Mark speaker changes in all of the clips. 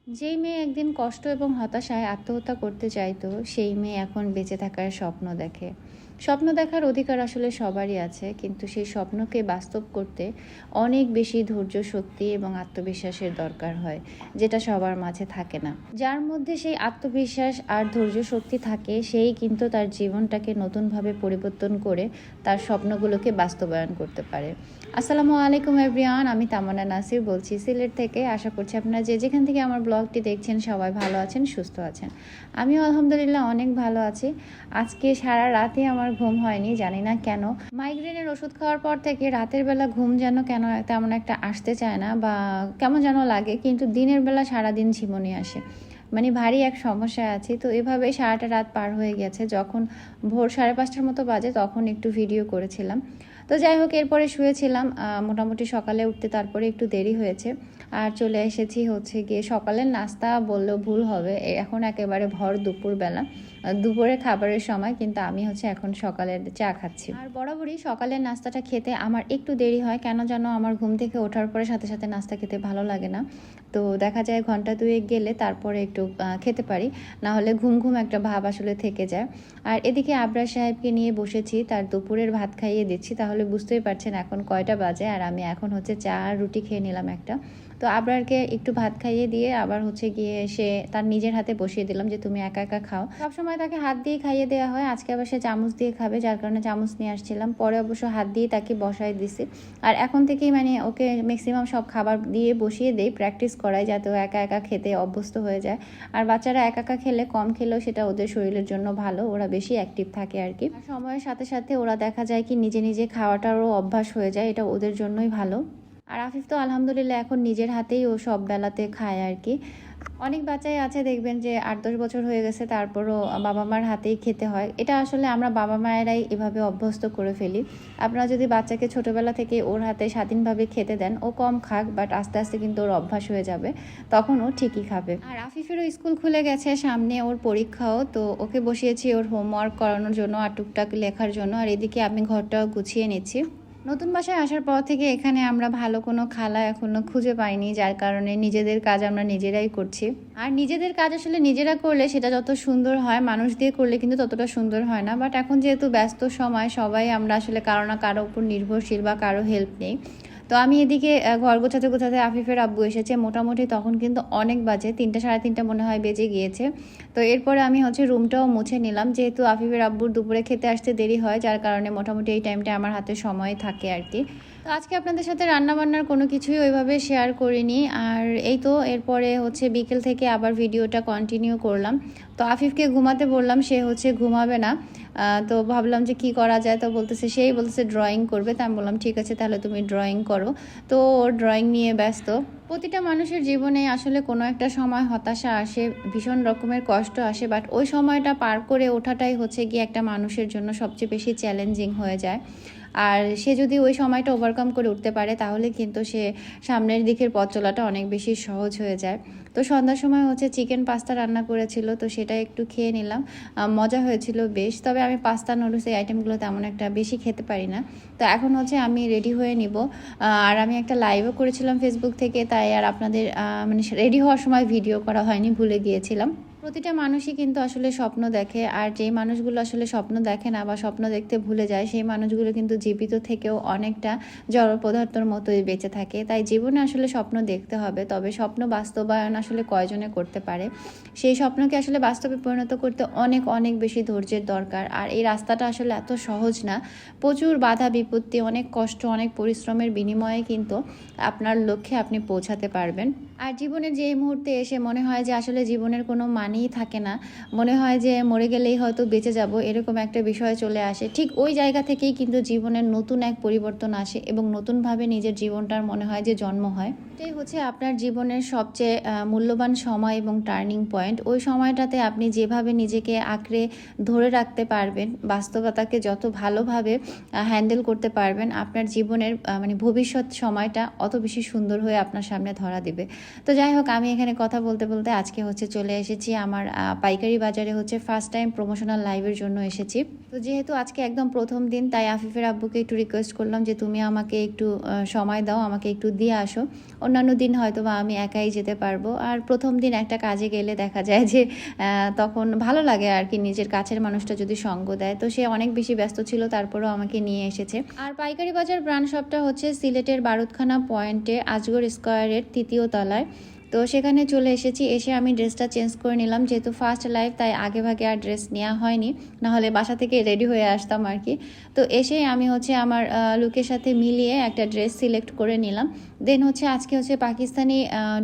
Speaker 1: যেই মেয়ে একদিন কষ্ট এবং হতাশায় আত্মহত্যা করতে চাইতো, সেই মেয়ে এখন বেঁচে থাকার স্বপ্ন দেখে। স্বপ্ন দেখার অধিকার আসলে সবারই আছে, কিন্তু সেই স্বপ্নকে বাস্তব করতে অনেক বেশি ধৈর্য, শক্তি এবং আত্মবিশ্বাসের দরকার হয়, যেটা সবার মাঝে থাকে না। যার মধ্যে সেই আত্মবিশ্বাস আর ধৈর্য শক্তি থাকে, সেই কিন্তু তার জীবনটাকে নতুনভাবে পরিবর্তন করে তার স্বপ্নগুলোকে বাস্তবায়ন করতে পারে। আসসালামু আলাইকুম এভরিওয়ান, আমি তামান্না নাসির বলছি সিলেট থেকে। আশা করছি আপনারা যে যেখান থেকে আমার ব্লগটি দেখছেন সবাই ভালো আছেন, সুস্থ আছেন। আমিও আলহামদুলিল্লাহ অনেক ভালো আছি। আজকে সারা রাতে আমার ঘুম হয়নি, জানি না কেন। মাইগ্রেনের ওষুধ খাওয়ার পর থেকে রাতের বেলা ঘুম যেন কেন তেমন একটা আসতে চায় না, বা কেমন যেন লাগে, কিন্তু দিনের বেলা সারাদিন ঝিমুনি আসে। মানে ভারী এক সমস্যায় আছি। তো এভাবেই সারাটা রাত পার হয়ে গেছে। যখন ভোর 5:30টার মতো বাজে তখন একটু ভিডিও করেছিলাম। তো যাই হোক, এরপরে শুয়েছিলাম। মোটামুটি সকালে উঠতে তারপরে একটু দেরি হয়েছে। আর চলে এসেছি হচ্ছে গিয়ে সকালের নাস্তা বললেও ভুল হবে, এখন একেবারে ভর দুপুরবেলা, দুপুরের খাবারের সময়, কিন্তু আমি হচ্ছে এখন সকালের চা খাচ্ছি। আর বরাবরই সকালের নাস্তাটা খেতে আমার একটু দেরি হয়, কেন যেন আমার ঘুম থেকে ওঠার পরে সাথে সাথে নাস্তা খেতে ভালো লাগে না। তো দেখা যায় ঘন্টা দুয়েক গেলে তারপরে একটু খেতে পারি, না হলে ঘুম ঘুম একটা ভাব আসলে থেকে যায়। আর এদিকে আবরার সাহেবকে নিয়ে বসেছি, তার দুপুরের ভাত খাইয়ে দিচ্ছি। তাহলে বুঝতেই পারছেন এখন কয়টা বাজে, আর আমি এখন হচ্ছে চা আর রুটি খেয়ে নিলাম একটা। তো আবরারকে একটু ভাত খাইয়ে দিয়ে আবার হচ্ছে গিয়ে সে তার নিজের হাতে বসিয়ে দিলাম যে তুমি একা একা খাও। সবসময় তাকে হাত দিয়ে খাইয়ে দেওয়া হয়, আজকে আবার সে চামচ দিয়ে খাবে, যার কারণে চামচ নিয়ে আসছিলাম। পরে অবশ্য হাত দিয়ে তাকে বসাই দিছি। আর এখন থেকেই মানে ওকে ম্যাক্সিমাম সব খাবার দিয়ে বসিয়ে দেই, প্র্যাকটিস করাই, যাতে ও একা একা খেতে অভ্যস্ত হয়ে যায়। আর বাচ্চারা একা একা খেলে, কম খেলেও সেটা ওদের শরীরের জন্য ভালো, ওরা বেশি অ্যাক্টিভ থাকে আর কি। সময়ের সাথে সাথে ওরা দেখা যায় কি নিজে নিজে খাওয়াটারও অভ্যাস হয়ে যায়, এটা ওদের জন্যই ভালো। আর আফিফ তো আলহামদুলিল্লাহ এখন নিজের হাতেই ও সব বেলাতে খায় আর কি। অনেক বাচ্চাই আছে দেখবেন যে 8-10 বছর হয়ে গেছে তারপরও বাবা মার হাতেই খেতে হয়। এটা আসলে আমরা বাবা মায়েরাই এভাবে অভ্যস্ত করে ফেলি। আপনারা যদি বাচ্চাকে ছোটবেলা থেকে ওর হাতে স্বাধীনভাবে খেতে দেন, ও কম খাক, বাট আস্তে আস্তে কিন্তু ওর অভ্যাস হয়ে যাবে, তখন ও ঠিকই খাবে। আর আফিফেরও স্কুল খুলে গেছে, সামনে ওর পরীক্ষাও, তো ওকে বসিয়েছি ওর হোমওয়ার্ক করানোর জন্য আর টুকটাক লেখার জন্য। আর এদিকে আমি ঘরটাও গুছিয়ে নিচ্ছি। নতুন বাসায় আসার পর থেকে এখানে আমরা ভালো কোনো খালা এখনো খুঁজে পাইনি, যার কারণে নিজেদের কাজ আমরা নিজেরাই করছি। আর নিজেদের কাজ আসলে নিজেরা করলে সেটা যত সুন্দর হয়, মানুষ দিয়ে করলে কিন্তু ততটা সুন্দর হয় না। বাট এখন যেহেতু ব্যস্ত সময়, সবাই আমরা আসলে কারো না কারো উপর নির্ভরশীল বা কারো হেল্প নেই। তো আমি এদিকে ঘর গোছাতে গোছাতে আফিফের আব্বু এসেছে। মোটামুটি তখন কিন্তু অনেক বাজে, 3টা 3:30 মনে হয় বেজে গিয়েছে। তো এরপরে আমি হচ্ছে রুমটাও মুছে নিলাম, যেহেতু আফিফের আব্বুর দুপুরে খেতে আসতে দেরি হয়, যার কারণে মোটামুটি এই টাইমটা আমার হাতে সময় থাকে আর কি। তো আজকে আপনাদের সাথে রান্নাবান্নার কোনো কিছুই ওইভাবে শেয়ার করিনি। আর এই তো এরপরে হচ্ছে বিকেল থেকে আবার ভিডিওটা কন্টিনিউ করলাম। তো আফিফকে ঘুমাতে বললাম, সে হচ্ছে ঘুমাবে না। তো ভাবলাম যে কি করা যায়, তো বলতেছে ড্রয়িং করবে। তা আমি বললাম ঠিক আছে, তাহলে তুমি ড্রয়িং করো। তো ওর ড্রয়িং নিয়ে ব্যস্ত। প্রতিটা মানুষের জীবনে আসলে কোনো একটা সময় হতাশা আসে, ভীষণ রকমের কষ্ট আসে, বাট ওই সময়টা পার করে ওঠাটাই হচ্ছে গিয়ে একটা মানুষের জন্য সবচেয়ে বেশি চ্যালেঞ্জিং হয়ে যায়। আর সে যদি ওই সময়টা ওভারকাম করে উঠতে পারে, তাহলে কিন্তু সে সামনের দিকের পথ চলাটা অনেক বেশি সহজ হয়ে যায়। তো সন্ধ্যার সময় হচ্ছে চিকেন পাস্তা রান্না করেছিল, তো সেটা একটু খেয়ে নিলাম। মজা হয়েছিল বেশ, তবে আমি পাস্তা নুডলস এই আইটেমগুলো তেমন একটা বেশি খেতে পারি না। তো এখন হচ্ছে আমি রেডি হয়ে নিব। আর আমি একটা লাইভও করেছিলাম ফেসবুক থেকে, তাই আর আপনাদের মানে রেডি হওয়ার সময় ভিডিও করা হয়নি, ভুলে গিয়েছিলাম। প্রতিটা মানুষই কিন্তু আসলে স্বপ্ন দেখে, আর যেই মানুষগুলো আসলে স্বপ্ন দেখে না বা স্বপ্ন দেখতে ভুলে যায়, সেই মানুষগুলো কিন্তু জীবিত থেকেও অনেকটা জড় পদার্থের মতোই বেঁচে থাকে। তাই জীবনে আসলে স্বপ্ন দেখতে হবে, তবে স্বপ্ন বাস্তবায়ন আসলে কয়জনে করতে পারে। সেই স্বপ্নকে আসলে বাস্তবে পরিণত করতে অনেক অনেক বেশি ধৈর্যের দরকার। আর এই রাস্তাটা আসলে এত সহজ না, প্রচুর বাধা বিপত্তি, অনেক কষ্ট, অনেক পরিশ্রমের বিনিময়ে কিন্তু আপনার লক্ষ্যে আপনি পৌঁছাতে পারবেন। আর জীবনের যে মুহূর্তে এসে মনে হয় যে আসলে জীবনের কোনো মানেই থাকে না, মনে হয় যে মরে গেলেই হয়তো বেঁচে যাব, এরকম একটা বিষয় চলে আসে, ঠিক ওই জায়গা থেকেই কিন্তু জীবনের নতুন এক পরিবর্তন আসে এবং নতুনভাবে নিজের জীবনটার মনে হয় যে জন্ম হয়। এটাই হচ্ছে আপনার জীবনের সবচেয়ে মূল্যবান সময় এবং টার্নিং পয়েন্ট। ওই সময়টাতে আপনি যেভাবে নিজেকে আঁকড়ে ধরে রাখতে পারবেন, বাস্তবতাকে যত ভালোভাবে হ্যান্ডেল করতে পারবেন, আপনার জীবনের মানে ভবিষ্যৎ সময়টা অত বেশি সুন্দর হয়ে আপনার সামনে ধরা দিবে। তো যাই হোক, আমি এখানে কথা বলতে বলতে আজকে হচ্ছে চলে এসেছি আমার পাইকারি বাজারে, হচ্ছে ফার্স্ট টাইম প্রমোশনাল লাইভের জন্য এসেছি। তো যেহেতু আজকে একদম প্রথম দিন, তাই আফিফের আব্বুকে একটু রিকোয়েস্ট করলাম যে তুমি আমাকে একটু সময় দাও, আমাকে একটু দিয়ে আসো। অন্যান্য দিন হয়তো বা আমি একাই যেতে পারবো, আর প্রথম দিন একটা কাজে গেলে দেখা যায় যে তখন ভালো লাগে আর কি, নিজের কাছের মানুষটা যদি সঙ্গ দেয়। তো সে অনেক বেশি ব্যস্ত ছিল, তারপরেও আমাকে নিয়ে এসেছে। আর পাইকারি বাজার ব্রাঞ্চ শপটা হচ্ছে সিলেটের বারুদখানা পয়েন্টে আজগর স্কোয়ারের 3য় তলায়। তো সেখানে চলে এসেছি, এসে আমি ড্রেসটা চেঞ্জ করে নিলাম, যেহেতু ফার্স্ট লাইভ তাই আগে ভাগে আর ড্রেস নেওয়া হয়নি, নাহলে বাসা থেকে রেডি হয়ে আসতাম আর কি। তো এসে আমি হচ্ছে আমার লুকের সাথে মিলিয়ে একটা ড্রেস সিলেক্ট করে নিলাম। দেন হচ্ছে আজকে হচ্ছে পাকিস্তানি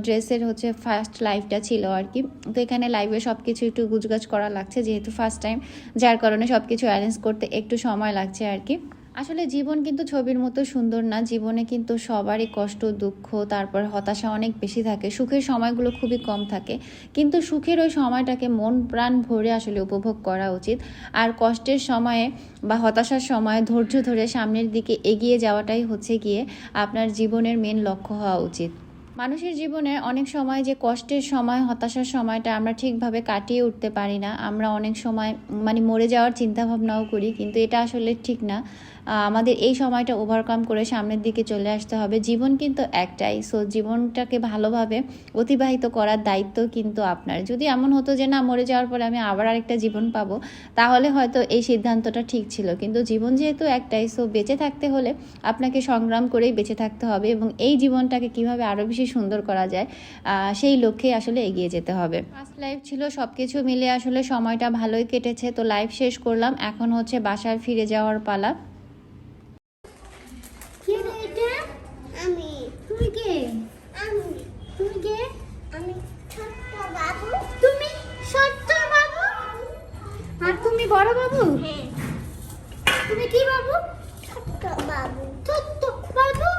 Speaker 1: ড্রেসের হচ্ছে ফার্স্ট লাইভটা ছিল আর কি। তো এখানে লাইভে সব কিছু একটু গুজগাজ করা লাগছে, যেহেতু ফার্স্ট টাইম, যার কারণে সব কিছু অ্যারেঞ্জ করতে একটু সময় লাগছে আর কি। আসলে জীবন কিন্তু ছবির মতো সুন্দর না, জীবনে কিন্তু সবারই কষ্ট, দুঃখ, তারপর হতাশা অনেক বেশি থাকে। সুখের সময়গুলো খুবই কম থাকে, কিন্তু সুখের ওই সময়টাকে মন প্রাণ ভরে আসলে উপভোগ করা উচিত। আর কষ্টের সময়ে বা হতাশার সময়ে ধৈর্য ধরে সামনের দিকে এগিয়ে যাওয়াটাই হচ্ছে গিয়ে আপনার জীবনের মেন লক্ষ্য হওয়া উচিত। মানুষের জীবনে অনেক সময় যে কষ্টের সময়, হতাশার সময়টা আমরা ঠিকভাবে কাটিয়ে উঠতে পারি না। আমরা অনেক সময় মানে মরে যাওয়ার চিন্তা ভাবনাও করি, কিন্তু এটা আসলে ঠিক না। আমাদের এই সময়টা ওভারকাম করে সামনের দিকে চলে আসতে হবে। জীবন কিন্তু একটাই, সো জীবনটাকে ভালোভাবে অতিবাহিত করার দায়িত্ব কিন্তু আপনার। যদি এমন হতো যে না, মরে যাওয়ার পরে আমি আবার আরেকটা জীবন পাবো, তাহলে হয়তো এই সিদ্ধান্তটা ঠিক ছিল। কিন্তু জীবন যেহেতু একটাই, সো বেঁচে থাকতে হলে আপনাকে সংগ্রাম করেই বেঁচে থাকতে হবে, এবং এই জীবনটাকে কিভাবে আরও বেশি সুন্দর করা যায় সেই লক্ষ্যে আসলে এগিয়ে যেতে হবে। ফার্স্ট লাইভ ছিল, সব কিছু মিলে আসলে সময়টা ভালোই কেটেছে। তো লাইভ শেষ করলাম, এখন হচ্ছে বাসায় ফিরে যাওয়ার পালা।
Speaker 2: আমি
Speaker 1: তুমি কে?
Speaker 2: আমি
Speaker 1: তুমি কে?
Speaker 2: আমি ছোট্ট বাবু।
Speaker 1: তুমি ছোট্ট বাবু, আর তুমি বড় বাবু?
Speaker 2: হ্যাঁ,
Speaker 1: তুমি কি বাবু?
Speaker 2: ছোট্ট বাবু।
Speaker 1: ছোট্ট বাবু।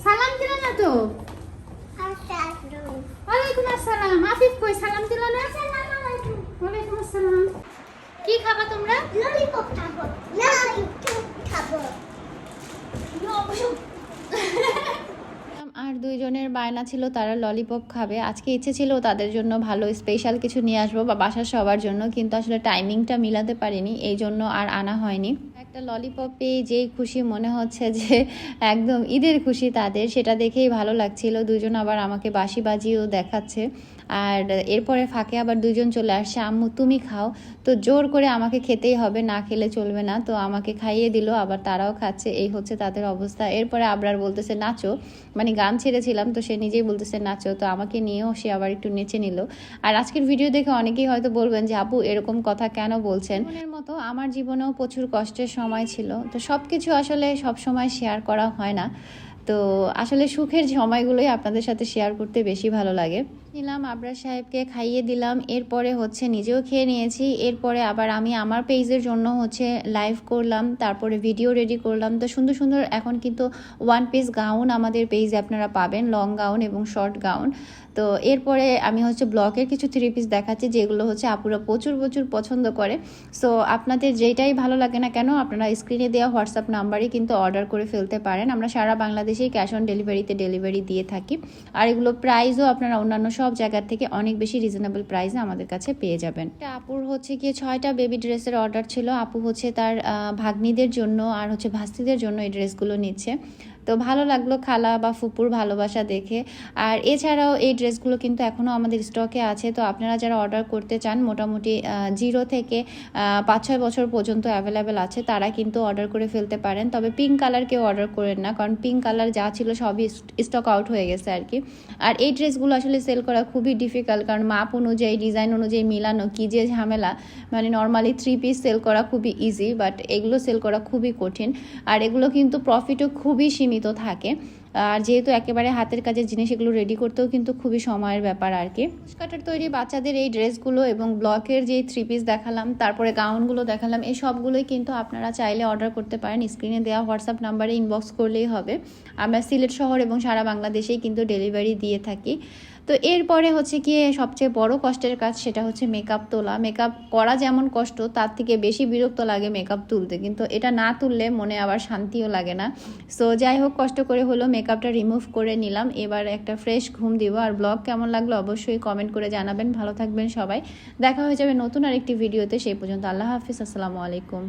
Speaker 1: সালাম দিল না তো?
Speaker 2: আসসালামু
Speaker 1: ওয়ালাইকুম আসসালাম। আফিফ কই, সালাম দিল না?
Speaker 2: আলাইকুম।
Speaker 1: ওয়ালাইকুম আসসালাম। কি খাবা তোমরা?
Speaker 2: ললিপপ খাবো, ললিপপ খাবো।
Speaker 1: আর দুইজনের বায়না ছিল তারা ললিপপ খাবে। আজকে ইচ্ছে ছিল তাদের জন্য ভালো স্পেশাল কিছু নিয়ে আসবো বা বাসার সবার জন্য, কিন্তু আসলে টাইমিংটা মিলাতে পারিনি, এই জন্য আর আনা হয়নি। একটা ললিপপ পেয়ে যেই খুশি, মনে হচ্ছে যে একদম ঈদের খুশি তাদের, সেটা দেখেই ভালো লাগছিল। দুজন আবার আমাকে বাঁশি বাজিয়েও দেখাচ্ছে, আর এরপরে ফাঁকে আবার দুজন চলে আসছে, আম্মু তুমি খাও। তো জোর করে আমাকে খেতেই হবে, না খেলে চলবে না। তো আমাকে খাইয়ে দিল, আবার তারাও খাচ্ছে, এই হচ্ছে তাদের অবস্থা। এরপরে আবরার বলতেছে নাচো, মানে গান ছেড়েছিলাম তো সে নিজেই বলতেছে নাচো, তো আমাকে নিয়েও সে আবার একটু নেচে নিল। আর আজকের ভিডিও দেখে অনেকেই হয়তো বলবেন যে আপু এরকম কথা কেন বলছেন। মনের মতো আমার জীবনেও প্রচুর কষ্টের সময় ছিল, তো সব কিছু আসলে সব সময় শেয়ার করা হয় না। তো আসলে সুখের সময়গুলোই আপনাদের সাথে শেয়ার করতে বেশি ভালো লাগে। নিলাম, আবরার সাহেবকে খাইয়ে দিলাম, এরপরে হচ্ছে নিজেও খেয়ে নিয়েছি। এরপরে আবার আমি আমার পেজের জন্য হচ্ছে লাইভ করলাম, তারপরে ভিডিও রেডি করলাম। তো সুন্দর সুন্দর এখন কিন্তু ওয়ান পিস গাউন আমাদের পেজে আপনারা পাবেন, লং গাউন এবং শর্ট গাউন। তো এরপরে আমি হচ্ছে ব্লকের কিছু 3 পিস দেখাচ্ছি, যেগুলো হচ্ছে আপুরা প্রচুর প্রচুর পছন্দ করে। সো আপনাদের যেটাই ভালো লাগে না কেন, আপনারা স্ক্রিনে দেওয়া হোয়াটসঅ্যাপ নাম্বারে কিন্তু অর্ডার করে ফেলতে পারেন। আমরা সারা বাংলাদেশেই ক্যাশ অন ডেলিভারিতে ডেলিভারি দিয়ে থাকি, আর এগুলো প্রাইসও আপনারা অন্যান্য সব জায়গার থেকে অনেক বেশি রিজনেবল প্রাইসে আমাদের কাছে পেয়ে যাবেন। আপুর হচ্ছে গিয়ে 6টা বেবি ড্রেসের অর্ডার ছিল। আপু হচ্ছে তার ভাগ্নিদের জন্য আর হচ্ছে ভাস্তিদের জন্য এই ড্রেসগুলো নিচ্ছে। তো ভালো লাগলো খালা বা ফুপুর ভালোবাসা দেখে। আর এছাড়াও এই ড্রেসগুলো কিন্তু এখনও আমাদের স্টকে আছে। তো আপনারা যারা অর্ডার করতে চান, মোটামুটি 0 থেকে 5-6 বছর পর্যন্ত অ্যাভেলেবেল আছে, তারা কিন্তু অর্ডার করে ফেলতে পারেন। তবে পিঙ্ক কালার কেউ অর্ডার করেন না, কারণ পিঙ্ক কালার যা ছিল সবই স্টক আউট হয়ে গেছে আর কি। আর এই ড্রেসগুলো আসলে সেল করা খুবই ডিফিকাল্ট, কারণ মাপ অনুযায়ী, ডিজাইন অনুযায়ী মিলানো কি যে ঝামেলা। মানে নর্মালি 3 পিস সেল করা খুবই ইজি, বাট এগুলো সেল করা খুবই কঠিন। আর এগুলো কিন্তু প্রফিটও খুবই সীমিত থাকে। আর যেহেতু একেবারে হাতের কাজের জিনিস, এগুলো রেডি করতেও কিন্তু খুবই সময়ের ব্যাপার আর কি। কাটার তৈরি বাচ্চাদের এই ড্রেসগুলো এবং ব্লকের যে 3 পিস দেখালাম, তারপরে গাউনগুলো দেখালাম, এই সবগুলোই কিন্তু আপনারা চাইলে অর্ডার করতে পারেন। স্ক্রিনে দেওয়া হোয়াটসঅ্যাপ নাম্বারে ইনবক্স করলেই হবে। আমরা সিলেট শহর এবং সারা বাংলাদেশেই কিন্তু ডেলিভারি দিয়ে থাকি। তো এরপরে হচ্ছে গিয়ে সবচেয়ে বড় কষ্টের কাজ, সেটা হচ্ছে মেকআপ তোলা। মেকআপ করা যেমন কষ্ট, তার থেকে বেশি বিরক্ত লাগে মেকআপ তুলতে, কিন্তু এটা না তুললে মনে আবার শান্তিও লাগে না। সো যাই হোক, কষ্ট করে হলো মেকআপটা রিমুভ করে নিলাম। এবার একটা ফ্রেশ ঘুম দিব। আর ব্লগ কেমন লাগলো অবশ্যই কমেন্ট করে জানাবেন। ভালো থাকবেন সবাই, দেখা হয়ে যাবে নতুন আরেকটি ভিডিওতে। সেই পর্যন্ত আল্লাহ হাফিজ, আসসালামু আলাইকুম।